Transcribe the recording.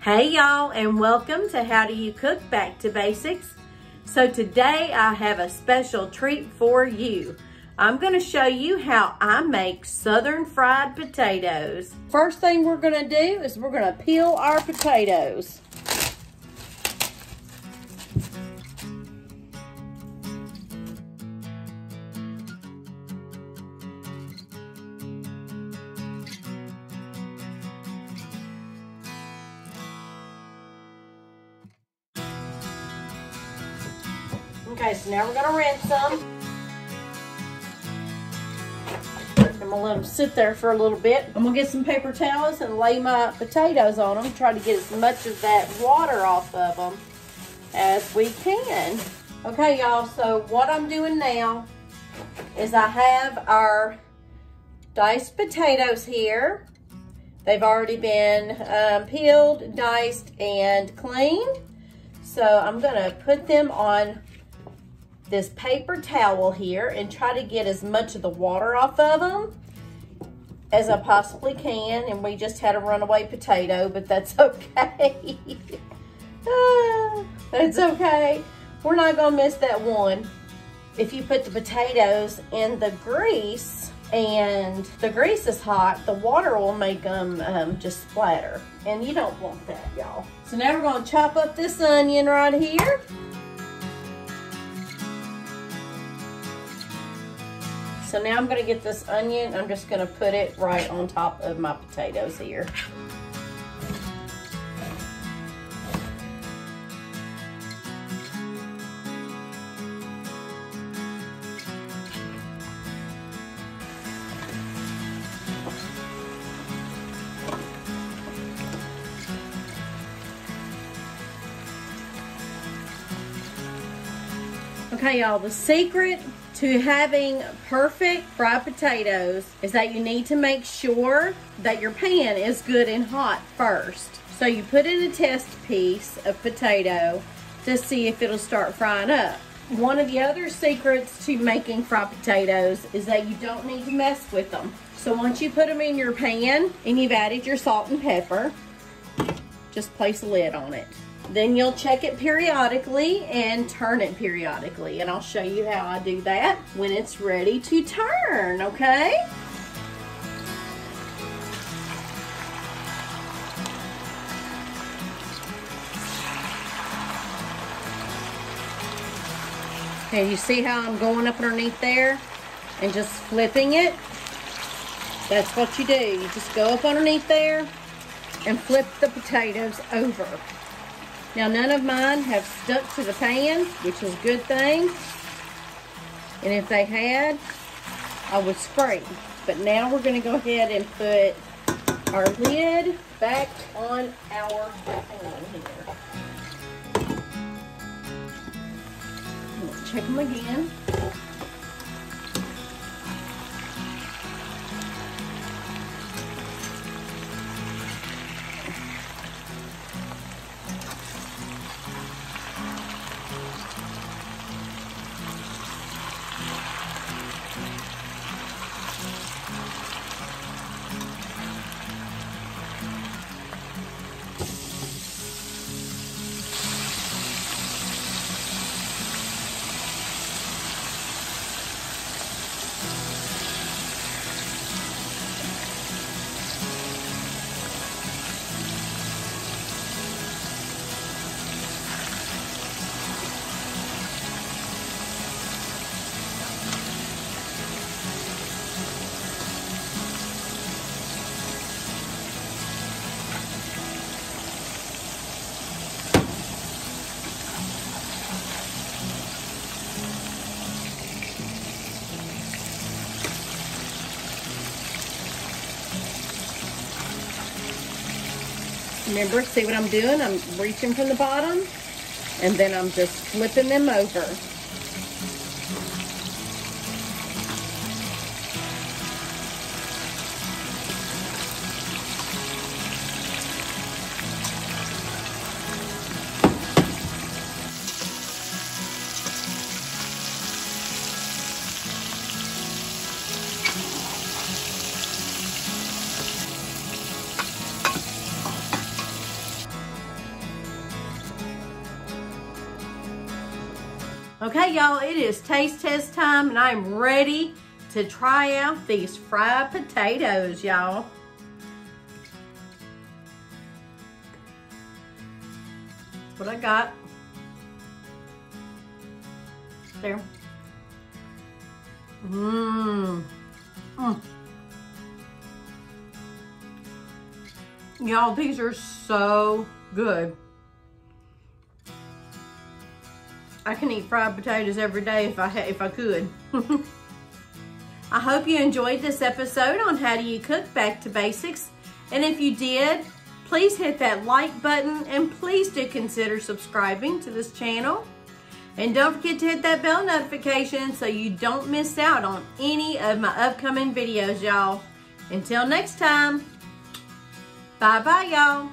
Hey y'all, and welcome to How Do You Cook Back to Basics. So today I have a special treat for you. I'm going to show you how I make southern fried potatoes. First thing we're going to do is we're going to peel our potatoes. Okay, so now we're going to rinse them. I'm going to let them sit there for a little bit. I'm going to get some paper towels and lay my potatoes on them. Try to get as much of that water off of them as we can. Okay, y'all, so what I'm doing now is I have our diced potatoes here. They've already been peeled, diced, and cleaned. So I'm going to put them on this paper towel here and try to get as much of the water off of them as I possibly can. And we just had a runaway potato, but that's okay. That's okay. We're not gonna miss that one. If you put the potatoes in the grease and the grease is hot, the water will make them just splatter. And you don't want that, y'all. So now we're gonna chop up this onion right here. So now I'm gonna get this onion, I'm just gonna put it right on top of my potatoes here. Okay, y'all, the secret to having perfect fried potatoes is that you need to make sure that your pan is good and hot first. So you put in a test piece of potato to see if it'll start frying up. One of the other secrets to making fried potatoes is that you don't need to mess with them. So once you put them in your pan and you've added your salt and pepper, just place a lid on it. Then you'll check it periodically and turn it periodically. And I'll show you how I do that when it's ready to turn, okay? Okay, you see how I'm going up underneath there and just flipping it? That's what you do. You just go up underneath there and flip the potatoes over. Now, none of mine have stuck to the pan, which is a good thing. And if they had, I would scrape. But now we're going to go ahead and put our lid back on our pan here. Let's check them again. Remember, see what I'm doing? I'm reaching from the bottom, and then I'm just flipping them over. Okay, y'all, it is taste test time, and I'm ready to try out these fried potatoes, y'all. That's what I got. There. Y'all, these are so good. I can eat fried potatoes every day if I could. I hope you enjoyed this episode on How Do You Cook Back to Basics. And if you did, please hit that like button and please do consider subscribing to this channel. And don't forget to hit that bell notification so you don't miss out on any of my upcoming videos, y'all. Until next time, bye-bye, y'all.